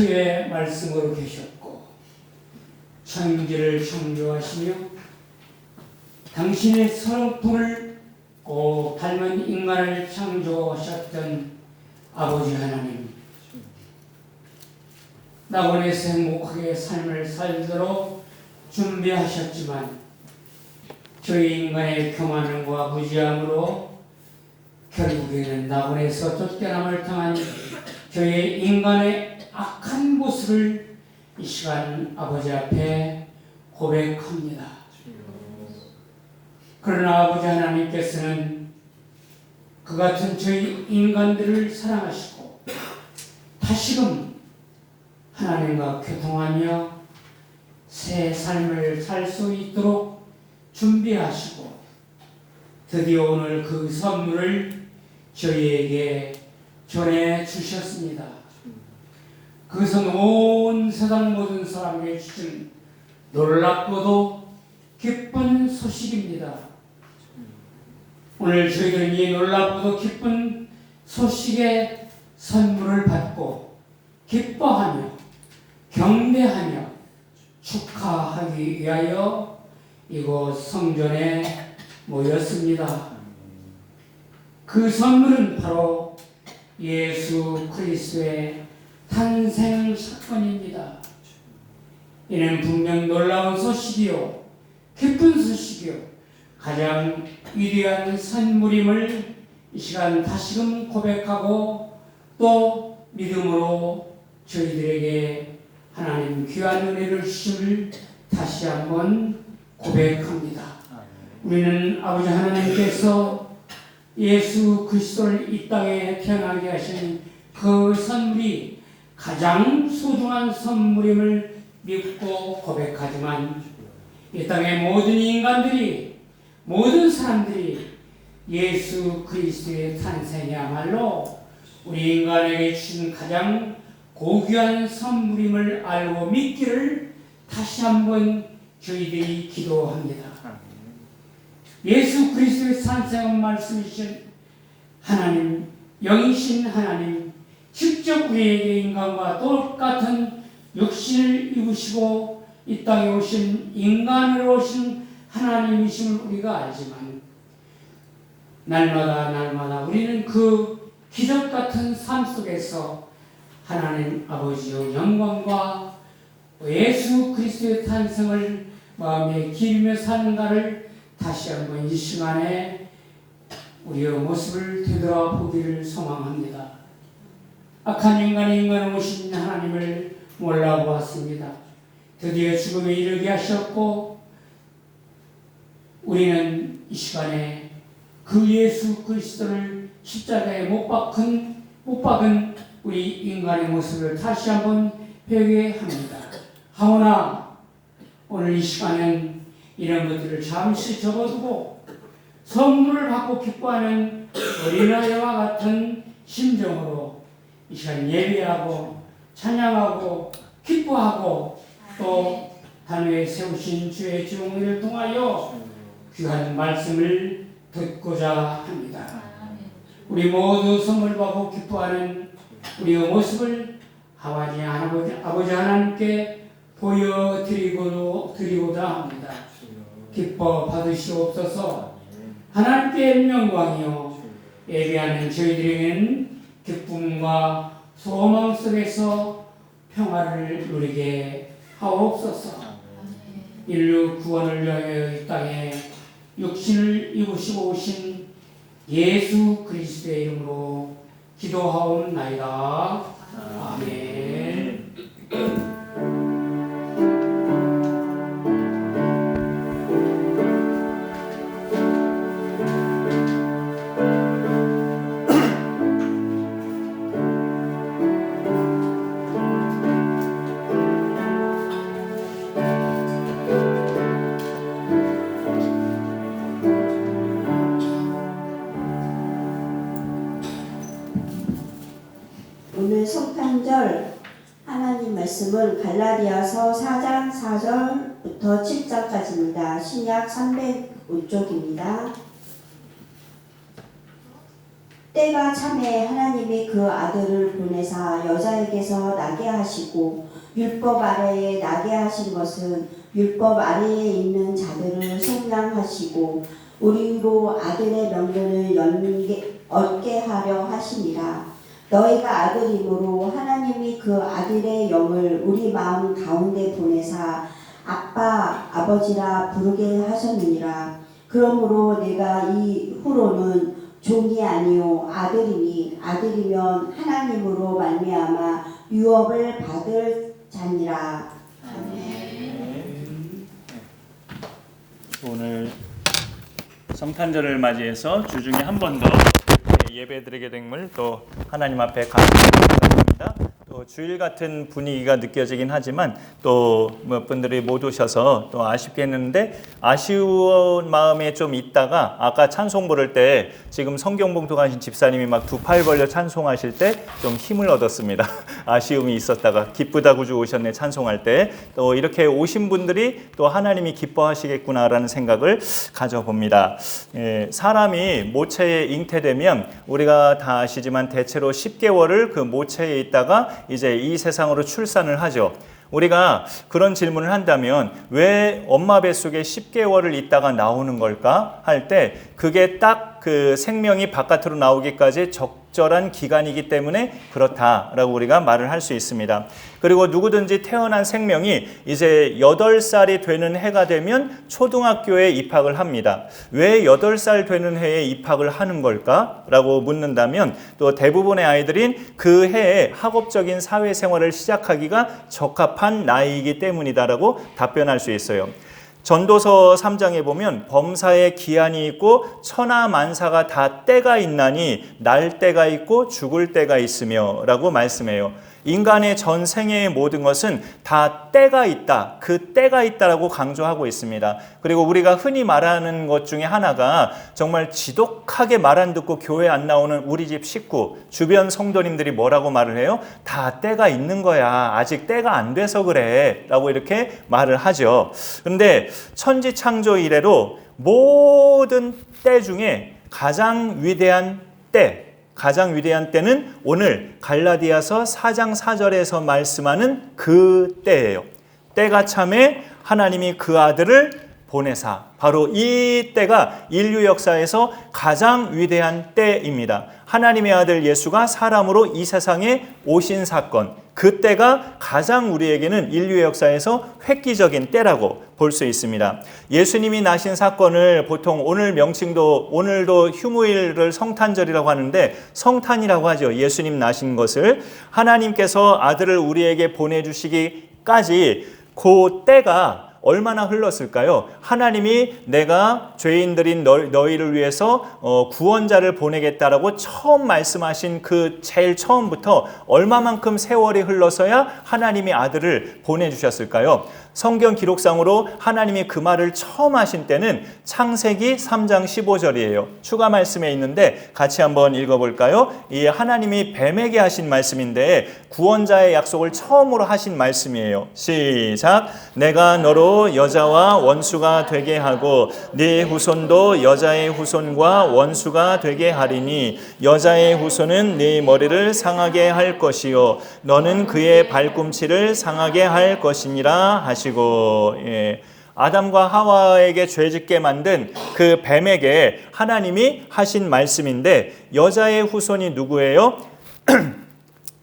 태초에 말씀으로 계셨고 천지를 창조하시며 당신의 성품을 꼭 닮은 인간을 창조하셨던 아버지 하나님, 낙원에서 행복하게 삶을 살도록 준비하셨지만 저희 인간의 교만과 무지함으로 결국에는 낙원에서 쫓겨남을 당한 저희 인간의 악한 모습을 이 시간 아버지 앞에 고백합니다. 그러나 아버지 하나님께서는 그 같은 저희 인간들을 사랑하시고 다시금 하나님과 교통하며 새 삶을 살 수 있도록 준비하시고 드디어 오늘 그 선물을 저희에게 전해주셨습니다. 그것은 온 세상 모든 사람에게 주신 놀랍고도 기쁜 소식입니다. 오늘 저희들은 이 놀랍고도 기쁜 소식의 선물을 받고 기뻐하며 경배하며 축하하기 위하여 이곳 성전에 모였습니다. 그 선물은 바로 예수 그리스도의 탄생 사건입니다. 이는 분명 놀라운 소식이요 기쁜 소식이요 가장 위대한 선물임을 이 시간 다시금 고백하고 또 믿음으로 저희들에게 하나님 귀한 은혜를 주심을 다시 한번 고백합니다. 우리는 아버지 하나님께서 예수 그리스도를 이 땅에 태어나게 하신 그 선물이 가장 소중한 선물임을 믿고 고백하지만 이 땅의 모든 인간들이 모든 사람들이 예수 그리스도의 탄생이야말로 우리 인간에게 주신 가장 고귀한 선물임을 알고 믿기를 다시 한번 저희들이 기도합니다. 예수 그리스도의 탄생은 말씀이신 하나님, 영이신 하나님, 직접 우리에게 인간과 똑같은 육신을 입으시고 이 땅에 오신 인간으로 오신 하나님이심을 우리가 알지만 날마다 우리는 그 기적 같은 삶 속에서 하나님 아버지의 영광과 예수 그리스도의 탄생을 마음에 기리며 사는가를 다시 한번 이 시간에 우리의 모습을 되돌아보기를 소망합니다. 악한 인간이 인간을 오신 하나님을 몰라보았습니다. 드디어 죽음에 이르게 하셨고 우리는 이 시간에 그 예수 그리스도를 십자가에 못 박은 우리 인간의 모습을 다시 한번 회개합니다. 하오나 오늘 이 시간은 이런 것들을 잠시 접어두고 선물을 받고 기뻐하는 어린아이와 같은 심정으로 이 시간 예배하고 찬양하고 기뻐하고 또 단위에 세우신 주의 지목을 통하여 귀한 말씀을 듣고자 합니다. 우리 모두 선물 받고 기뻐하는 우리의 모습을 아버지 하나님께 보여드리고자 합니다. 기뻐 받으시옵소서. 하나님께 영광이요 예배하는 저희들에게는 기쁨과 소망 속에서 평화를 누리게 하옵소서. 인류 구원을 위하여 이 땅에 육신을 입으시고 오신 예수 그리스도의 이름으로 기도하옵나이다. 아멘. 오늘 성탄절 하나님 말씀은 갈라디아서 4장 4절부터 7장까지입니다. 신약 305쪽입니다. 때가 참에 하나님이 그 아들을 보내사 여자에게서 나게 하시고 율법 아래에 나게 하신 것은 율법 아래에 있는 자들을 속량하시고 우리로 아들의 명분을 얻게 하려 하심이라. 너희가 아들이므로 하나님이 그 아들의 영을 우리 마음 가운데 보내사 아빠 아버지라 부르게 하셨느니라. 그러므로 내가 이후로는 종이 아니요 아들이니 아들이면 하나님으로 말미암아 유업을 받을 자니라. 오늘 성탄절을 맞이해서 주중에 한 번 더 예배드리게 됨을 또 하나님 앞에 감사합니다. 또 주일 같은 분위기가 느껴지긴 하지만 또 몇 분들이 못 오셔서 또 아쉽겠는데 아쉬운 마음에 좀 있다가 아까 찬송 부를 때 지금 성경 봉투 가신 집사님이 막 두 팔 벌려 찬송하실 때 좀 힘을 얻었습니다. 아쉬움이 있었다가 기쁘다고 주 오셨네 찬송할 때 또 이렇게 오신 분들이 또 하나님이 기뻐하시겠구나라는 생각을 가져봅니다. 사람이 모체에 잉태되면 우리가 다 아시지만 대체로 10개월을 그 모체에 있다가 이제 이 세상으로 출산을 하죠. 우리가 그런 질문을 한다면 왜 엄마 뱃속에 10개월을 있다가 나오는 걸까 할 때 그게 딱 그 생명이 바깥으로 나오기까지 적절한 기간이기 때문에 그렇다라고 우리가 말을 할 수 있습니다. 그리고 누구든지 태어난 생명이 이제 8살이 되는 해가 되면 초등학교에 입학을 합니다. 왜 8살 되는 해에 입학을 하는 걸까? 라고 묻는다면 또 대부분의 아이들인 그 해에 학업적인 사회생활을 시작하기가 적합한 나이이기 때문이다라고 답변할 수 있어요. 전도서 3장에 보면 범사에 기한이 있고 천하만사가 다 때가 있나니 날 때가 있고 죽을 때가 있으며 라고 말씀해요. 인간의 전 생애의 모든 것은 다 때가 있다. 그 때가 있다라고 강조하고 있습니다. 그리고 우리가 흔히 말하는 것 중에 하나가 정말 지독하게 말 안 듣고 교회 안 나오는 우리 집 식구, 주변 성도님들이 뭐라고 말을 해요? 다 때가 있는 거야. 아직 때가 안 돼서 그래. 라고 이렇게 말을 하죠. 그런데 천지창조 이래로 모든 때 중에 가장 위대한 때는 오늘 갈라디아서 4장 4절에서 말씀하는 그 때예요. 때가 참에 하나님이 그 아들을 보내사 바로 이 때가 인류 역사에서 가장 위대한 때입니다. 하나님의 아들 예수가 사람으로 이 세상에 오신 사건, 그 때가 가장 우리에게는 인류의 역사에서 획기적인 때라고 볼 수 있습니다. 예수님이 나신 사건을 보통 오늘 명칭도 오늘도 휴무일을 성탄절이라고 하는데 성탄이라고 하죠. 예수님 나신 것을 하나님께서 아들을 우리에게 보내주시기까지 그 때가 얼마나 흘렀을까요? 하나님이 내가 죄인들인 너희를 위해서 구원자를 보내겠다라고 처음 말씀하신 그 제일 처음부터 얼마만큼 세월이 흘러서야 하나님이 아들을 보내주셨을까요? 성경 기록상으로 하나님이 그 말을 처음 하신 때는 창세기 3장 15절이에요. 추가 말씀에 있는데 같이 한번 읽어볼까요? 이 하나님이 뱀에게 하신 말씀인데 구원자의 약속을 처음으로 하신 말씀이에요. 시작. 내가 너로 여자와 원수가 되게 하고 네 후손도 여자의 후손과 원수가 되게 하리니 여자의 후손은 네 머리를 상하게 할 것이요 너는 그의 발꿈치를 상하게 할 것이니라 하시고 아담과 하와에게 죄짓게 만든 그 뱀에게 하나님이 하신 말씀인데 여자의 후손이 누구예요?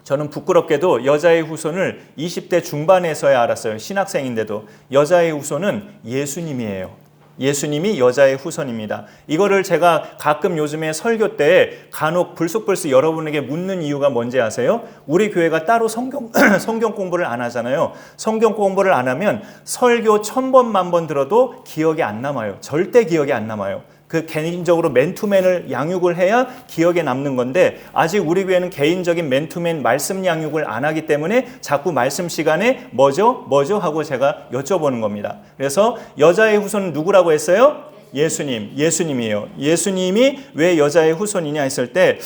저는 부끄럽게도 여자의 후손을 20대 중반에서야 알았어요. 신학생인데도 여자의 후손은 예수님이에요. 예수님이 여자의 후손입니다. 이거를 제가 가끔 요즘에 설교 때 간혹 불쑥불쑥 여러분에게 묻는 이유가 뭔지 아세요? 우리 교회가 따로 성경 공부를 안 하잖아요. 성경 공부를 안 하면 설교 1000번, 10,000번 들어도 기억이 안 남아요. 절대 기억이 안 남아요. 그 개인적으로 맨투맨을 양육을 해야 기억에 남는 건데 아직 우리 교회는 개인적인 맨투맨 말씀 양육을 안 하기 때문에 자꾸 말씀 시간에 뭐죠 하고 제가 여쭤보는 겁니다. 그래서 여자의 후손은 누구라고 했어요? 예수님이에요. 예수님이 왜 여자의 후손이냐 했을 때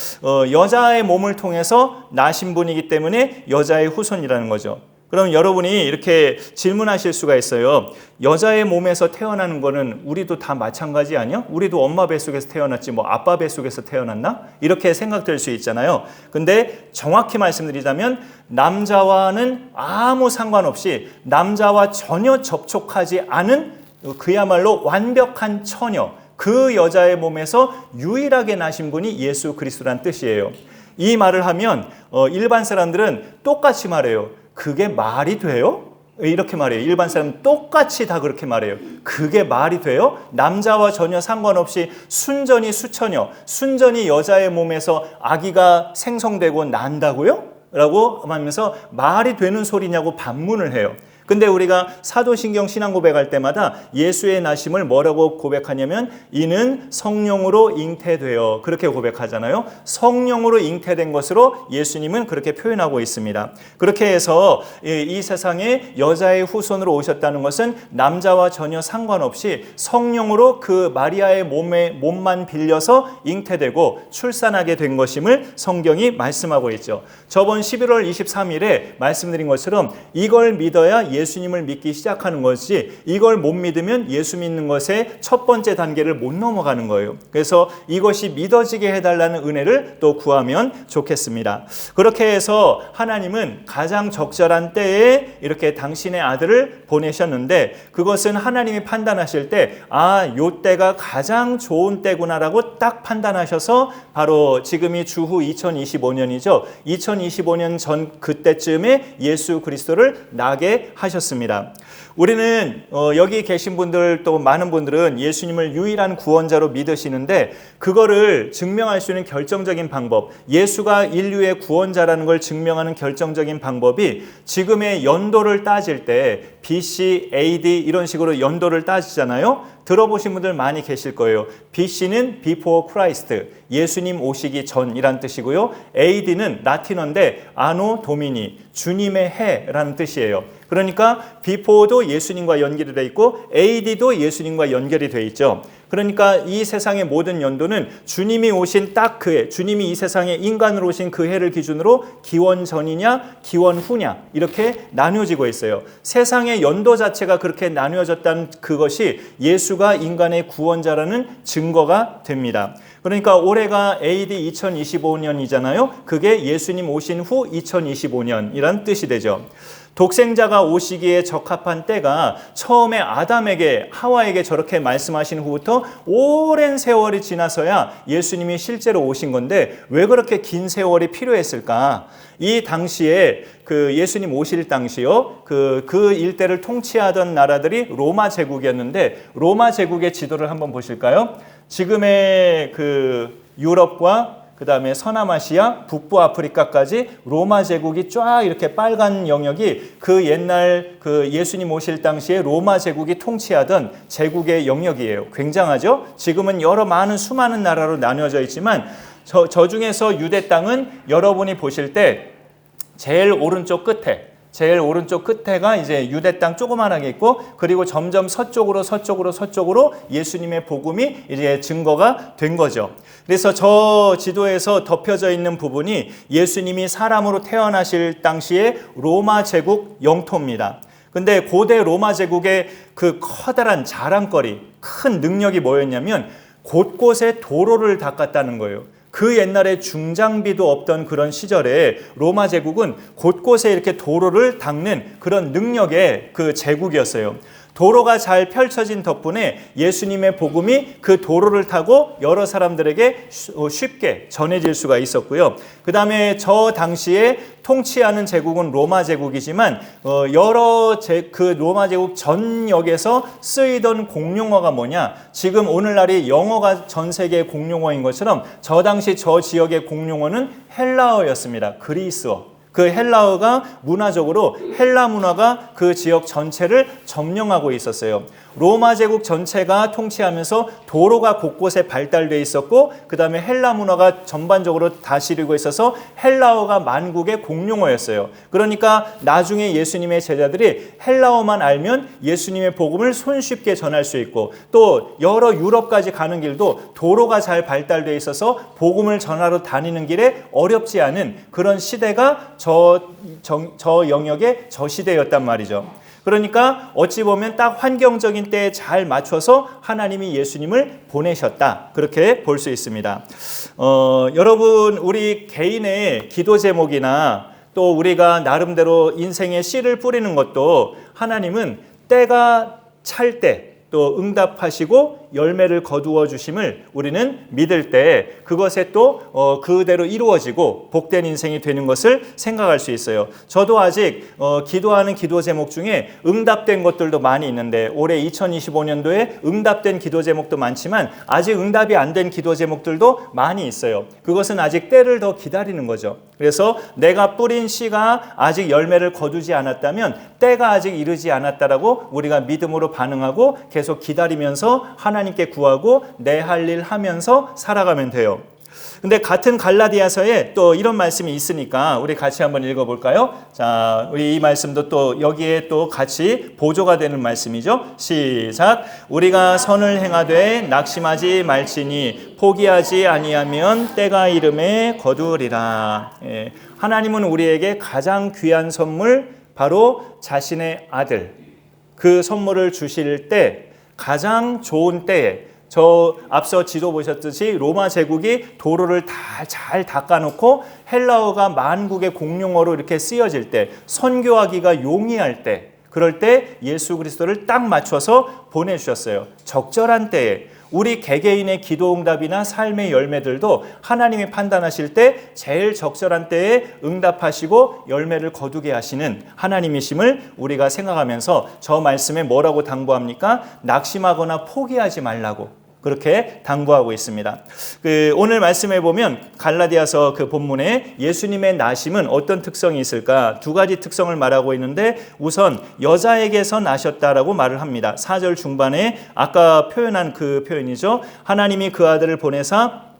여자의 몸을 통해서 나신 분이기 때문에 여자의 후손이라는 거죠. 그럼 여러분이 이렇게 질문하실 수가 있어요. 여자의 몸에서 태어나는 거는 우리도 다 마찬가지 아니야? 우리도 엄마 뱃속에서 태어났지 뭐 아빠 뱃속에서 태어났나? 이렇게 생각될 수 있잖아요. 근데 정확히 말씀드리자면 남자와는 아무 상관없이 남자와 전혀 접촉하지 않은 그야말로 완벽한 처녀, 그 여자의 몸에서 유일하게 나신 분이 예수 그리스도란 뜻이에요. 이 말을 하면 일반 사람들은 똑같이 말해요. 그게 말이 돼요? 이렇게 말해요. 일반 사람은 똑같이 다 그렇게 말해요. 그게 말이 돼요? 남자와 전혀 상관없이 순전히 수처녀, 순전히 여자의 몸에서 아기가 생성되고 난다고요? 라고 하면서 말이 되는 소리냐고 반문을 해요. 근데 우리가 사도신경 신앙 고백할 때마다 예수의 나심을 뭐라고 고백하냐면 이는 성령으로 잉태되어, 그렇게 고백하잖아요. 성령으로 잉태된 것으로 예수님은 그렇게 표현하고 있습니다. 그렇게 해서 이 세상에 여자의 후손으로 오셨다는 것은 남자와 전혀 상관없이 성령으로 그 마리아의 몸만 빌려서 잉태되고 출산하게 된 것임을 성경이 말씀하고 있죠. 저번 11월 23일에 말씀드린 것처럼 이걸 믿어야 예수님을 믿기 시작하는 것이, 이걸 못 믿으면 예수 믿는 것의 첫 번째 단계를 못 넘어가는 거예요. 그래서 이것이 믿어지게 해달라는 은혜를 또 구하면 좋겠습니다. 그렇게 해서 하나님은 가장 적절한 때에 이렇게 당신의 아들을 보내셨는데, 그것은 하나님이 판단하실 때 요 때가 가장 좋은 때구나라고 딱 판단하셔서 바로 지금이 주후 2025년이죠. 2025년 전 그때쯤에 예수 그리스도를 나게 하셨습니다. 우리는 여기 계신 분들 또 많은 분들은 예수님을 유일한 구원자로 믿으시는데, 그거를 증명할 수 있는 결정적인 방법, 예수가 인류의 구원자라는 걸 증명하는 결정적인 방법이 지금의 연도를 따질 때 BC, AD 이런 식으로 연도를 따지잖아요. 들어보신 분들 많이 계실 거예요. BC는 Before Christ, 예수님 오시기 전이란 뜻이고요. AD는 라틴어인데 아노 도미니, 주님의 해라는 뜻이에요. 그러니까 Before도 예수님과 연결이 되어 있고 AD도 예수님과 연결이 되어 있죠. 그러니까 이 세상의 모든 연도는 주님이 오신 딱 그 해, 주님이 이 세상에 인간으로 오신 그 해를 기준으로 기원 전이냐 기원 후냐 이렇게 나뉘어지고 있어요. 세상의 연도 자체가 그렇게 나뉘어졌다는 그것이 예수가 인간의 구원자라는 증거가 됩니다. 그러니까 올해가 AD 2025년이잖아요. 그게 예수님 오신 후 2025년이란 뜻이 되죠. 독생자가 오시기에 적합한 때가 처음에 아담에게, 하와에게 저렇게 말씀하신 후부터 오랜 세월이 지나서야 예수님이 실제로 오신 건데 왜 그렇게 긴 세월이 필요했을까? 이 당시에 그 예수님 오실 당시요, 그 일대를 통치하던 나라들이 로마 제국이었는데, 로마 제국의 지도를 한번 보실까요? 지금의 그 유럽과 그 다음에 서남아시아, 북부 아프리카까지 로마 제국이 쫙 이렇게 빨간 영역이 그 옛날 그 예수님 오실 당시에 로마 제국이 통치하던 제국의 영역이에요. 굉장하죠? 지금은 많은 수많은 나라로 나뉘어져 있지만 저 중에서 유대 땅은 여러분이 보실 때 제일 오른쪽 끝에가 이제 유대 땅 조그만하게 있고, 그리고 점점 서쪽으로 예수님의 복음이 이제 증거가 된 거죠. 그래서 저 지도에서 덮여져 있는 부분이 예수님이 사람으로 태어나실 당시에 로마 제국 영토입니다. 근데 고대 로마 제국의 그 커다란 자랑거리, 큰 능력이 뭐였냐면 곳곳에 도로를 닦았다는 거예요. 그 옛날에 중장비도 없던 그런 시절에 로마 제국은 곳곳에 이렇게 도로를 닦는 그런 능력의 그 제국이었어요. 도로가 잘 펼쳐진 덕분에 예수님의 복음이 그 도로를 타고 여러 사람들에게 쉽게 전해질 수가 있었고요. 그 다음에 저 당시에 통치하는 제국은 로마 제국이지만 그 로마 제국 전역에서 쓰이던 공용어가 뭐냐? 지금 오늘날이 영어가 전 세계 공용어인 것처럼 저 당시 저 지역의 공용어는 헬라어였습니다. 그리스어. 그 헬라어가 문화적으로 헬라 문화가 그 지역 전체를 점령하고 있었어요. 로마 제국 전체가 통치하면서 도로가 곳곳에 발달되어 있었고 그 다음에 헬라 문화가 전반적으로 다스리고 있어서 헬라어가 만국의 공용어였어요. 그러니까 나중에 예수님의 제자들이 헬라어만 알면 예수님의 복음을 손쉽게 전할 수 있고 또 여러 유럽까지 가는 길도 도로가 잘 발달되어 있어서 복음을 전하러 다니는 길에 어렵지 않은 그런 시대가 저 영역의 저 시대였단 말이죠. 그러니까 어찌 보면 딱 환경적인 때에 잘 맞춰서 하나님이 예수님을 보내셨다. 그렇게 볼 수 있습니다. 여러분 우리 개인의 기도 제목이나 또 우리가 나름대로 인생의 씨를 뿌리는 것도 하나님은 때가 찰 때 또 응답하시고 열매를 거두어 주심을 우리는 믿을 때 그것에 또 그대로 이루어지고 복된 인생이 되는 것을 생각할 수 있어요. 저도 아직 기도하는 기도 제목 중에 응답된 것들도 많이 있는데 올해 2025년도에 응답된 기도 제목도 많지만 아직 응답이 안 된 기도 제목들도 많이 있어요. 그것은 아직 때를 더 기다리는 거죠. 그래서 내가 뿌린 씨가 아직 열매를 거두지 않았다면 때가 아직 이르지 않았다라고 우리가 믿음으로 반응하고 계속 기다리면서 하나님께 구하고 내 할 일 하면서 살아가면 돼요. 근데 같은 갈라디아서에 또 이런 말씀이 있으니까 우리 같이 한번 읽어볼까요? 자, 우리 이 말씀도 또 여기에 또 같이 보조가 되는 말씀이죠. 시작. 우리가 선을 행하되 낙심하지 말지니 포기하지 아니하면 때가 이름에 거두리라. 예, 하나님은 우리에게 가장 귀한 선물 바로 자신의 아들 그 선물을 주실 때 가장 좋은 때에 저 앞서 지도 보셨듯이 로마 제국이 도로를 다 잘 닦아놓고 헬라어가 만국의 공용어로 이렇게 쓰여질 때 선교하기가 용이할 때 그럴 때 예수 그리스도를 딱 맞춰서 보내주셨어요. 적절한 때에 우리 개개인의 기도 응답이나 삶의 열매들도 하나님이 판단하실 때 제일 적절한 때에 응답하시고 열매를 거두게 하시는 하나님이심을 우리가 생각하면서 저 말씀에 뭐라고 당부합니까? 낙심하거나 포기하지 말라고 그렇게 당부하고 있습니다. 오늘 말씀해 보면 갈라디아서 그 본문에 예수님의 나심은 어떤 특성이 있을까? 두 가지 특성을 말하고 있는데 우선 여자에게서 나셨다라고 말을 합니다. 4절 중반에 아까 표현한 그 표현이죠. 하나님이 그 아들을 보내사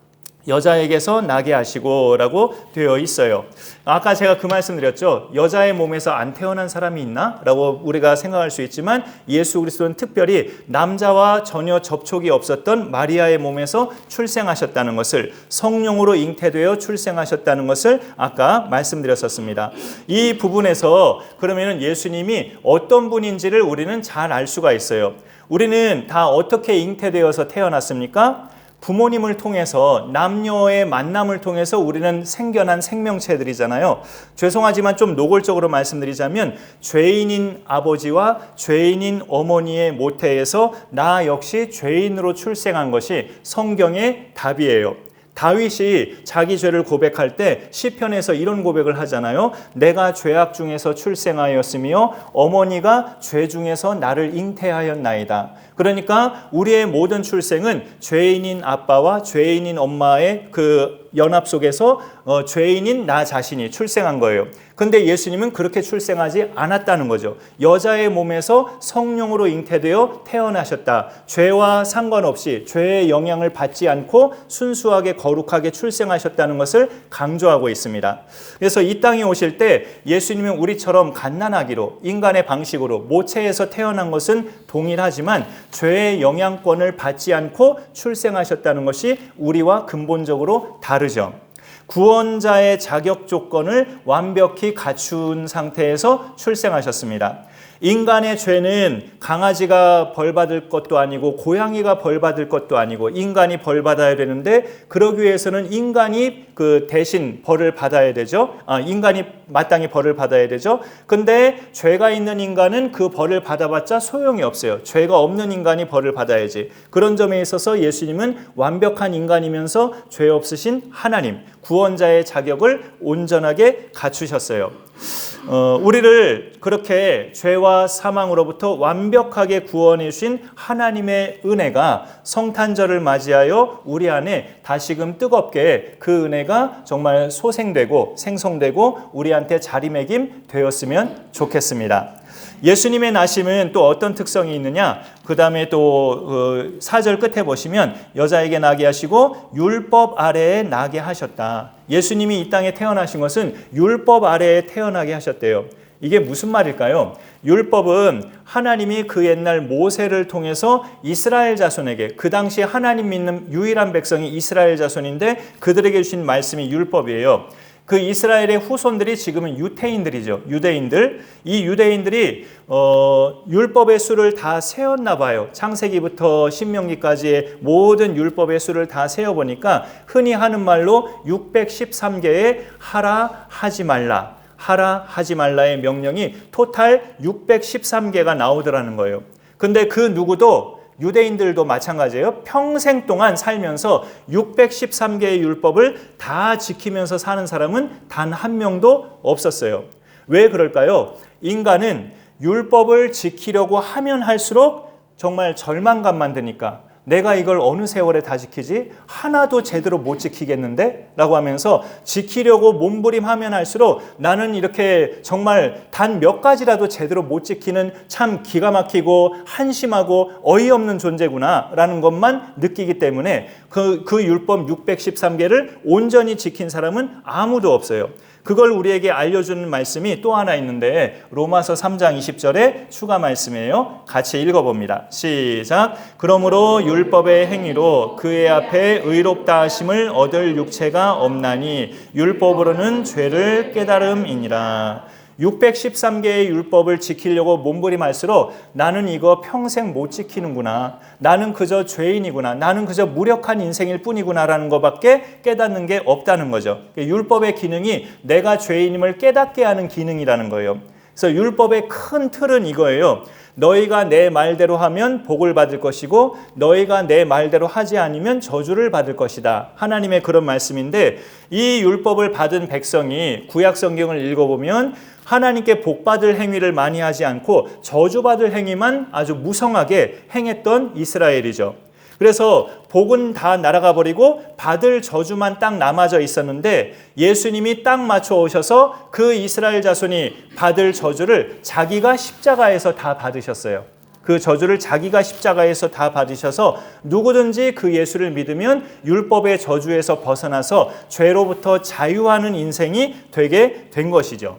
여자에게서 나게 하시고 라고 되어 있어요. 아까 제가 그 말씀 드렸죠. 여자의 몸에서 안 태어난 사람이 있나? 라고 우리가 생각할 수 있지만 예수 그리스도는 특별히 남자와 전혀 접촉이 없었던 마리아의 몸에서 출생하셨다는 것을 성령으로 잉태되어 출생하셨다는 것을 아까 말씀드렸었습니다. 이 부분에서 그러면 예수님이 어떤 분인지를 우리는 잘 알 수가 있어요. 우리는 다 어떻게 잉태되어서 태어났습니까? 부모님을 통해서 남녀의 만남을 통해서 우리는 생겨난 생명체들이잖아요. 죄송하지만 좀 노골적으로 말씀드리자면 죄인인 아버지와 죄인인 어머니의 모태에서 나 역시 죄인으로 출생한 것이 성경의 답이에요. 다윗이 자기 죄를 고백할 때 시편에서 이런 고백을 하잖아요. 내가 죄악 중에서 출생하였으며 어머니가 죄 중에서 나를 잉태하였나이다. 그러니까 우리의 모든 출생은 죄인인 아빠와 죄인인 엄마의 그 연합 속에서 죄인인 나 자신이 출생한 거예요. 근데 예수님은 그렇게 출생하지 않았다는 거죠. 여자의 몸에서 성령으로 잉태되어 태어나셨다. 죄와 상관없이 죄의 영향을 받지 않고 순수하게 거룩하게 출생하셨다는 것을 강조하고 있습니다. 그래서 이 땅에 오실 때 예수님은 우리처럼 갓난아기로 인간의 방식으로 모체에서 태어난 것은 동일하지만 죄의 영향권을 받지 않고 출생하셨다는 것이 우리와 근본적으로 다르죠. 구원자의 자격 조건을 완벽히 갖춘 상태에서 출생하셨습니다. 인간의 죄는 강아지가 벌받을 것도 아니고 고양이가 벌받을 것도 아니고 인간이 벌받아야 되는데 그러기 위해서는 인간이 그 대신 벌을 받아야 되죠. 인간이 마땅히 벌을 받아야 되죠. 근데 죄가 있는 인간은 그 벌을 받아봤자 소용이 없어요. 죄가 없는 인간이 벌을 받아야지. 그런 점에 있어서 예수님은 완벽한 인간이면서 죄 없으신 하나님, 구원자의 자격을 온전하게 갖추셨어요. 우리를 그렇게 죄와 사망으로부터 완벽하게 구원해 주신 하나님의 은혜가 성탄절을 맞이하여 우리 안에 다시금 뜨겁게 그 은혜가 정말 소생되고 생성되고 우리한테 자리매김 되었으면 좋겠습니다. 예수님의 나심은 또 어떤 특성이 있느냐? 그 다음에 또 4절 끝에 보시면 여자에게 나게 하시고 율법 아래에 나게 하셨다. 예수님이 이 땅에 태어나신 것은 율법 아래에 태어나게 하셨대요. 이게 무슨 말일까요? 율법은 하나님이 그 옛날 모세를 통해서 이스라엘 자손에게, 그 당시 하나님 믿는 유일한 백성이 이스라엘 자손인데 그들에게 주신 말씀이 율법이에요. 그 이스라엘의 후손들이 지금은 유태인들이죠. 유대인들. 이 유대인들이 율법의 수를 다 세었나 봐요. 창세기부터 신명기까지의 모든 율법의 수를 다 세어보니까 흔히 하는 말로 613개의 하라 하지 말라, 하라 하지 말라의 명령이 토탈 613개가 나오더라는 거예요. 근데 그 누구도, 유대인들도 마찬가지예요. 평생 동안 살면서 613개의 율법을 다 지키면서 사는 사람은 단 한 명도 없었어요. 왜 그럴까요? 인간은 율법을 지키려고 하면 할수록 정말 절망감만 드니까, 내가 이걸 어느 세월에 다 지키지? 하나도 제대로 못 지키겠는데? 라고 하면서 지키려고 몸부림하면 할수록 나는 이렇게 정말 단 몇 가지라도 제대로 못 지키는 참 기가 막히고 한심하고 어이없는 존재구나 라는 것만 느끼기 때문에 그 율법 613개를 온전히 지킨 사람은 아무도 없어요. 그걸 우리에게 알려주는 말씀이 또 하나 있는데 로마서 3장 20절에 추가 말씀이에요. 같이 읽어봅니다. 시작. 그러므로 율법의 행위로 그의 앞에 의롭다 하심을 얻을 육체가 없나니 율법으로는 죄를 깨달음이니라. 613개의 율법을 지키려고 몸부림할수록 나는 이거 평생 못 지키는구나, 나는 그저 죄인이구나, 나는 그저 무력한 인생일 뿐이구나 라는 것밖에 깨닫는 게 없다는 거죠. 율법의 기능이 내가 죄인임을 깨닫게 하는 기능이라는 거예요. 그래서 율법의 큰 틀은 이거예요. 너희가 내 말대로 하면 복을 받을 것이고 너희가 내 말대로 하지 않으면 저주를 받을 것이다. 하나님의 그런 말씀인데, 이 율법을 받은 백성이 구약 성경을 읽어보면 하나님께 복받을 행위를 많이 하지 않고 저주받을 행위만 아주 무성하게 행했던 이스라엘이죠. 그래서 복은 다 날아가 버리고 받을 저주만 딱 남아져 있었는데 예수님이 딱 맞춰 오셔서 그 이스라엘 자손이 받을 저주를 자기가 십자가에서 다 받으셨어요. 그 저주를 자기가 십자가에서 다 받으셔서 누구든지 그 예수를 믿으면 율법의 저주에서 벗어나서 죄로부터 자유하는 인생이 되게 된 것이죠.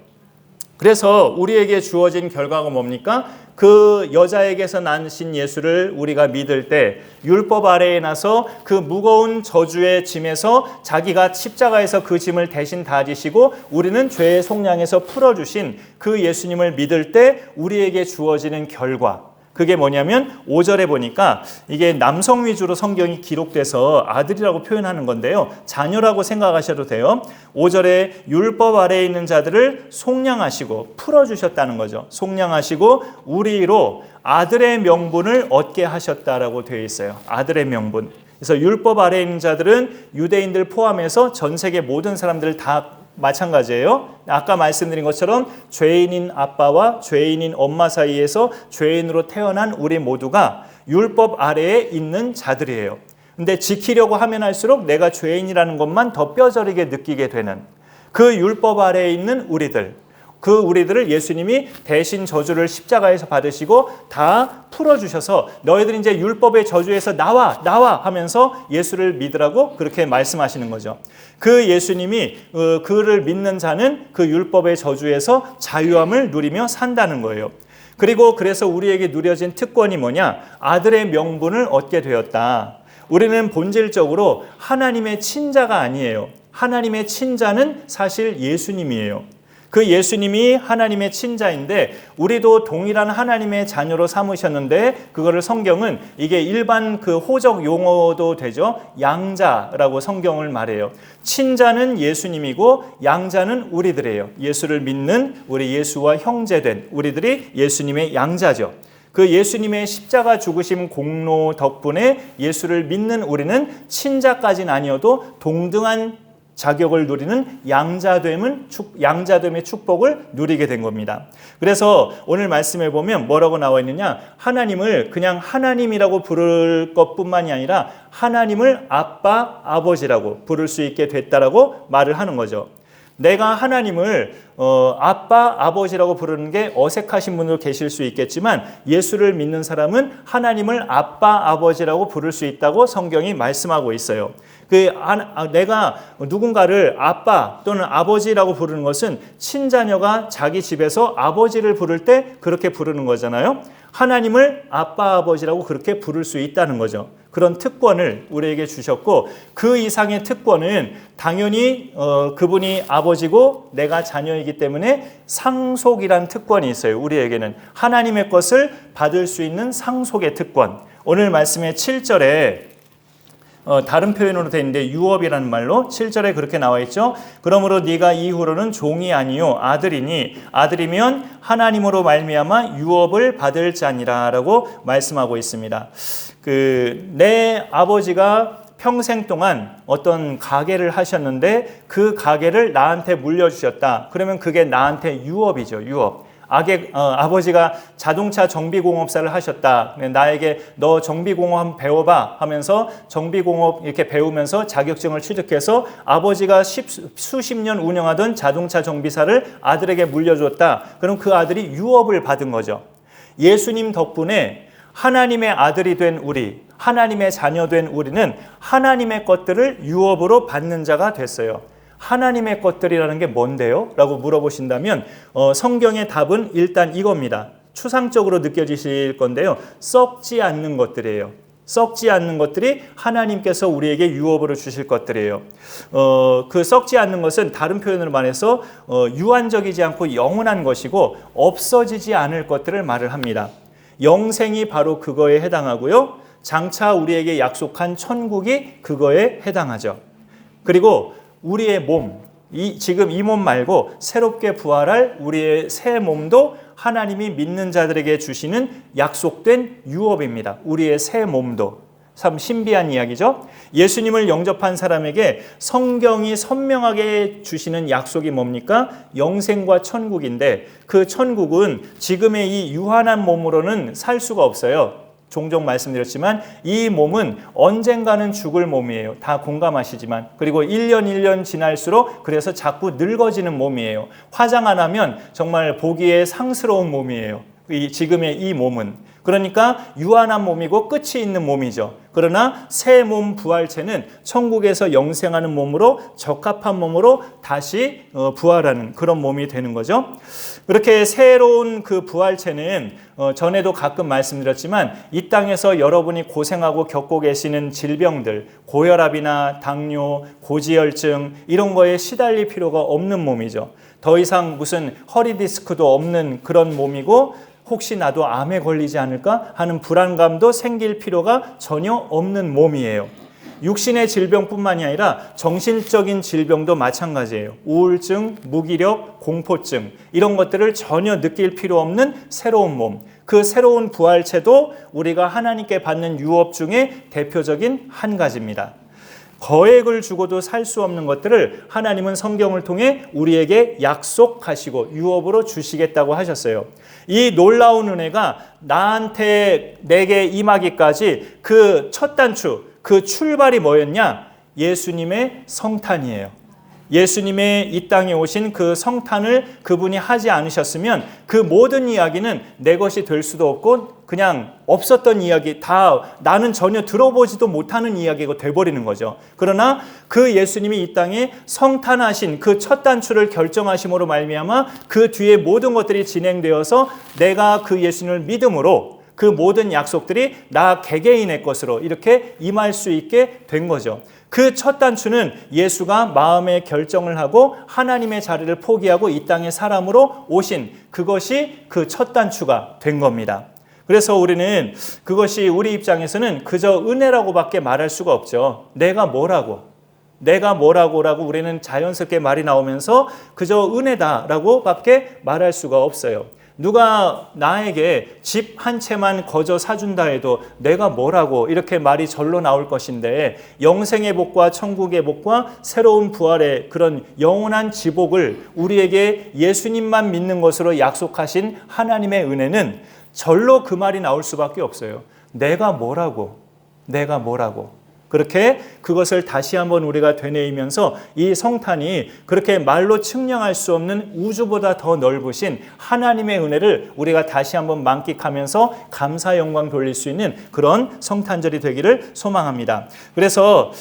그래서 우리에게 주어진 결과가 뭡니까? 그 여자에게서 나신 예수를 우리가 믿을 때 율법 아래에 나서 그 무거운 저주의 짐에서 자기가 십자가에서 그 짐을 대신 다 지시고 우리는 죄의 속량에서 풀어주신 그 예수님을 믿을 때 우리에게 주어지는 결과, 그게 뭐냐면 5절에 보니까 이게 남성 위주로 성경이 기록돼서 아들이라고 표현하는 건데요, 자녀라고 생각하셔도 돼요. 5절에 율법 아래에 있는 자들을 속량하시고 풀어주셨다는 거죠. 속량하시고 우리로 아들의 명분을 얻게 하셨다라고 되어 있어요. 아들의 명분. 그래서 율법 아래에 있는 자들은 유대인들 포함해서 전 세계 모든 사람들을 다 마찬가지예요. 아까 말씀드린 것처럼 죄인인 아빠와 죄인인 엄마 사이에서 죄인으로 태어난 우리 모두가 율법 아래에 있는 자들이에요. 근데 지키려고 하면 할수록 내가 죄인이라는 것만 더 뼈저리게 느끼게 되는 그 율법 아래에 있는 우리들, 그 우리들을 예수님이 대신 저주를 십자가에서 받으시고 다 풀어주셔서 너희들 이제 율법의 저주에서 나와 하면서 예수를 믿으라고 그렇게 말씀하시는 거죠. 그 예수님이 그를 믿는 자는 그 율법의 저주에서 자유함을 누리며 산다는 거예요. 그리고 그래서 우리에게 누려진 특권이 뭐냐? 아들의 명분을 얻게 되었다. 우리는 본질적으로 하나님의 친자가 아니에요. 하나님의 친자는 사실 예수님이에요. 그 예수님이 하나님의 친자인데 우리도 동일한 하나님의 자녀로 삼으셨는데 그거를 성경은 이게 일반 그 호적 용어도 되죠. 양자라고 성경을 말해요. 친자는 예수님이고 양자는 우리들이에요. 예수를 믿는 우리 예수와 형제된 우리들이 예수님의 양자죠. 그 예수님의 십자가 죽으심 공로 덕분에 예수를 믿는 우리는 친자까지는 아니어도 동등한 자격을 누리는 양자됨의 축복을 누리게 된 겁니다. 그래서 오늘 말씀에 보면 뭐라고 나와 있느냐? 하나님을 그냥 하나님이라고 부를 것뿐만이 아니라 하나님을 아빠, 아버지라고 부를 수 있게 됐다라고 말을 하는 거죠. 내가 하나님을 아빠, 아버지라고 부르는 게 어색하신 분도 계실 수 있겠지만 예수를 믿는 사람은 하나님을 아빠, 아버지라고 부를 수 있다고 성경이 말씀하고 있어요. 내가 누군가를 아빠 또는 아버지라고 부르는 것은 친자녀가 자기 집에서 아버지를 부를 때 그렇게 부르는 거잖아요. 하나님을 아빠, 아버지라고 그렇게 부를 수 있다는 거죠. 그런 특권을 우리에게 주셨고 그 이상의 특권은 당연히 그분이 아버지고 내가 자녀이기 때문에 상속이란 특권이 있어요. 우리에게는 하나님의 것을 받을 수 있는 상속의 특권. 오늘 말씀의 7절에 다른 표현으로 되어 있는데 유업이라는 말로 7절에 그렇게 나와 있죠. 그러므로 네가 이후로는 종이 아니요 아들이니 아들이면 하나님으로 말미암아 유업을 받을 자니라라고 말씀하고 있습니다. 내 아버지가 평생 동안 어떤 가게를 하셨는데 그 가게를 나한테 물려주셨다. 그러면 그게 나한테 유업이죠. 유업. 아버지가 자동차 정비공업사를 하셨다. 나에게 너 정비공업 한번 배워봐 하면서 정비공업 이렇게 배우면서 자격증을 취득해서 아버지가 수십 년 운영하던 자동차 정비사를 아들에게 물려줬다. 그럼 그 아들이 유업을 받은 거죠. 예수님 덕분에 하나님의 아들이 된 우리, 하나님의 자녀 된 우리는 하나님의 것들을 유업으로 받는 자가 됐어요. 하나님의 것들이라는 게 뭔데요? 라고 물어보신다면 성경의 답은 일단 이겁니다. 추상적으로 느껴지실 건데요. 썩지 않는 것들이에요. 썩지 않는 것들이 하나님께서 우리에게 유업으로 주실 것들이에요. 그 썩지 않는 것은 다른 표현으로 말해서 유한적이지 않고 영원한 것이고 없어지지 않을 것들을 말을 합니다. 영생이 바로 그거에 해당하고요. 장차 우리에게 약속한 천국이 그거에 해당하죠. 그리고 우리의 몸, 지금 이 몸 말고 새롭게 부활할 우리의 새 몸도 하나님이 믿는 자들에게 주시는 약속된 유업입니다. 우리의 새 몸도. 참 신비한 이야기죠. 예수님을 영접한 사람에게 성경이 선명하게 주시는 약속이 뭡니까? 영생과 천국인데 그 천국은 지금의 이 유한한 몸으로는 살 수가 없어요. 종종 말씀드렸지만 이 몸은 언젠가는 죽을 몸이에요. 다 공감하시지만. 그리고 1년 지날수록 그래서 자꾸 늙어지는 몸이에요. 화장 안 하면 정말 보기에 상스러운 몸이에요. 지금의 이 몸은. 그러니까 유한한 몸이고 끝이 있는 몸이죠. 그러나 새 몸 부활체는 천국에서 영생하는 몸으로 적합한 몸으로 다시 부활하는 그런 몸이 되는 거죠. 그렇게 새로운 그 부활체는 전에도 가끔 말씀드렸지만 이 땅에서 여러분이 고생하고 겪고 계시는 질병들, 고혈압이나 당뇨, 고지혈증 이런 거에 시달릴 필요가 없는 몸이죠. 더 이상 무슨 허리 디스크도 없는 그런 몸이고 혹시 나도 암에 걸리지 않을까 하는 불안감도 생길 필요가 전혀 없는 몸이에요. 육신의 질병뿐만이 아니라 정신적인 질병도 마찬가지예요. 우울증, 무기력, 공포증 이런 것들을 전혀 느낄 필요 없는 새로운 몸. 그 새로운 부활체도 우리가 하나님께 받는 유업 중에 대표적인 한 가지입니다. 거액을 주고도 살 수 없는 것들을 하나님은 성경을 통해 우리에게 약속하시고 유업으로 주시겠다고 하셨어요. 이 놀라운 은혜가 내게 임하기까지 그 첫 단추, 그 출발이 뭐였냐? 예수님의 성탄이에요. 예수님의 이 땅에 오신 그 성탄을 그분이 하지 않으셨으면 그 모든 이야기는 내 것이 될 수도 없고 그냥 없었던 이야기, 다 나는 전혀 들어보지도 못하는 이야기가 돼버리는 거죠. 그러나 그 예수님이 이 땅에 성탄하신 그 첫 단추를 결정하심으로 말미암아 그 뒤에 모든 것들이 진행되어서 내가 그 예수님을 믿음으로 그 모든 약속들이 나 개개인의 것으로 이렇게 임할 수 있게 된 거죠. 그 첫 단추는 예수가 마음에 결정을 하고 하나님의 자리를 포기하고 이 땅에 사람으로 오신 그것이 그 첫 단추가 된 겁니다. 그래서 우리는 그것이 우리 입장에서는 그저 은혜라고밖에 말할 수가 없죠. 내가 뭐라고 우리는 자연스럽게 말이 나오면서 그저 은혜다라고밖에 말할 수가 없어요. 누가 나에게 집 한 채만 거저 사준다 해도 내가 뭐라고 이렇게 말이 절로 나올 것인데 영생의 복과 천국의 복과 새로운 부활의 그런 영원한 지복을 우리에게 예수님만 믿는 것으로 약속하신 하나님의 은혜는 절로 그 말이 나올 수밖에 없어요. 내가 뭐라고. 그렇게 그것을 다시 한번 우리가 되뇌이면서 이 성탄이 그렇게 말로 측량할 수 없는 우주보다 더 넓으신 하나님의 은혜를 우리가 다시 한번 만끽하면서 감사 영광 돌릴 수 있는 그런 성탄절이 되기를 소망합니다. 그래서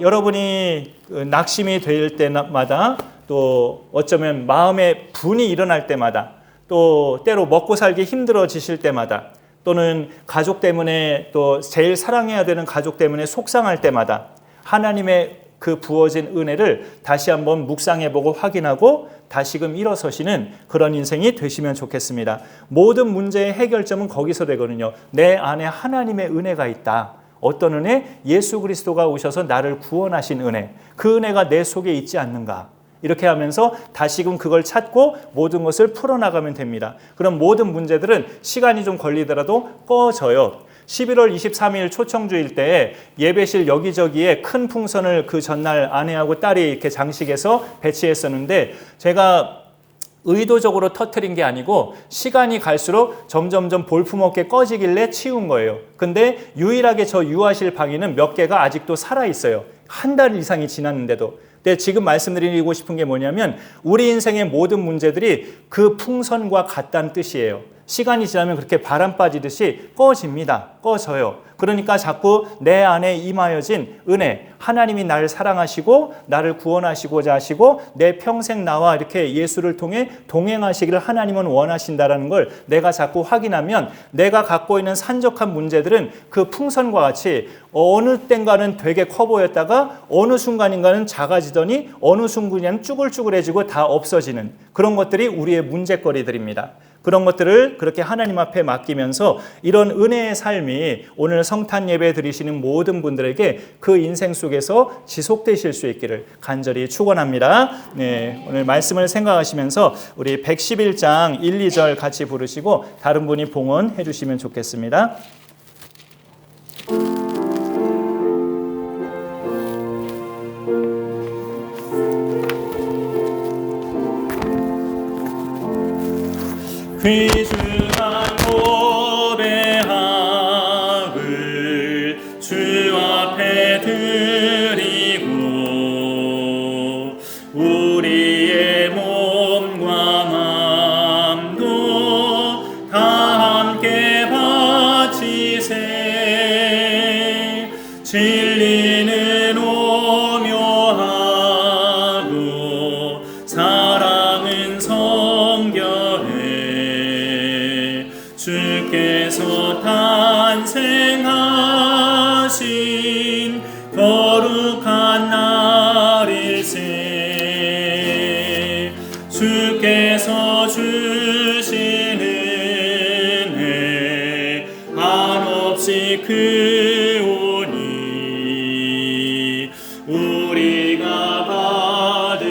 여러분이 낙심이 될 때마다 또 어쩌면 마음에 분이 일어날 때마다 또 때로 먹고 살기 힘들어지실 때마다 또는 가족 때문에 또 제일 사랑해야 되는 가족 때문에 속상할 때마다 하나님의 그 부어진 은혜를 다시 한번 묵상해보고 확인하고 다시금 일어서시는 그런 인생이 되시면 좋겠습니다. 모든 문제의 해결점은 거기서 되거든요. 내 안에 하나님의 은혜가 있다. 어떤 은혜? 예수 그리스도가 오셔서 나를 구원하신 은혜. 그 은혜가 내 속에 있지 않는가? 이렇게 하면서 다시금 그걸 찾고 모든 것을 풀어나가면 됩니다. 그럼 모든 문제들은 시간이 좀 걸리더라도 꺼져요. 11월 23일 초청주일 때 예배실 여기저기에 큰 풍선을 그 전날 아내하고 딸이 이렇게 장식해서 배치했었는데 제가 의도적으로 터뜨린 게 아니고 시간이 갈수록 점점점 볼품없게 꺼지길래 치운 거예요. 근데 유일하게 저 유아실 방에는 몇 개가 아직도 살아있어요. 한 달 이상이 지났는데도. 근데 지금 말씀드리고 싶은 게 뭐냐면 우리 인생의 모든 문제들이 그 풍선과 같다는 뜻이에요. 시간이 지나면 그렇게 바람 빠지듯이 꺼집니다. 꺼져요. 그러니까 자꾸 내 안에 임하여진 은혜, 하나님이 나를 사랑하시고 나를 구원하시고자 하시고 내 평생 나와 이렇게 예수를 통해 동행하시기를 하나님은 원하신다라는 걸 내가 자꾸 확인하면 내가 갖고 있는 산적한 문제들은 그 풍선과 같이 어느 땐가는 되게 커 보였다가 어느 순간인가는 작아지더니 어느 순간에는 쭈글쭈글해지고 다 없어지는 그런 것들이 우리의 문제거리들입니다. 그런 것들을 그렇게 하나님 앞에 맡기면서 이런 은혜의 삶이 오늘 성탄 예배 드리시는 모든 분들에게 그 인생 속에서 지속되실 수 있기를 간절히 축원합니다. 네, 오늘 말씀을 생각하시면서 우리 111장 1, 2절 같이 부르시고 다른 분이 봉헌해 주시면 좋겠습니다. 귀중한 고백을 주 앞에 드리고 우리의 몸과 마음도 다 함께 바치세 진리는 오묘하고 사랑은 성결해 주께서 탄생하신 거룩한 날일세 주께서 주시는 은혜 한없이 그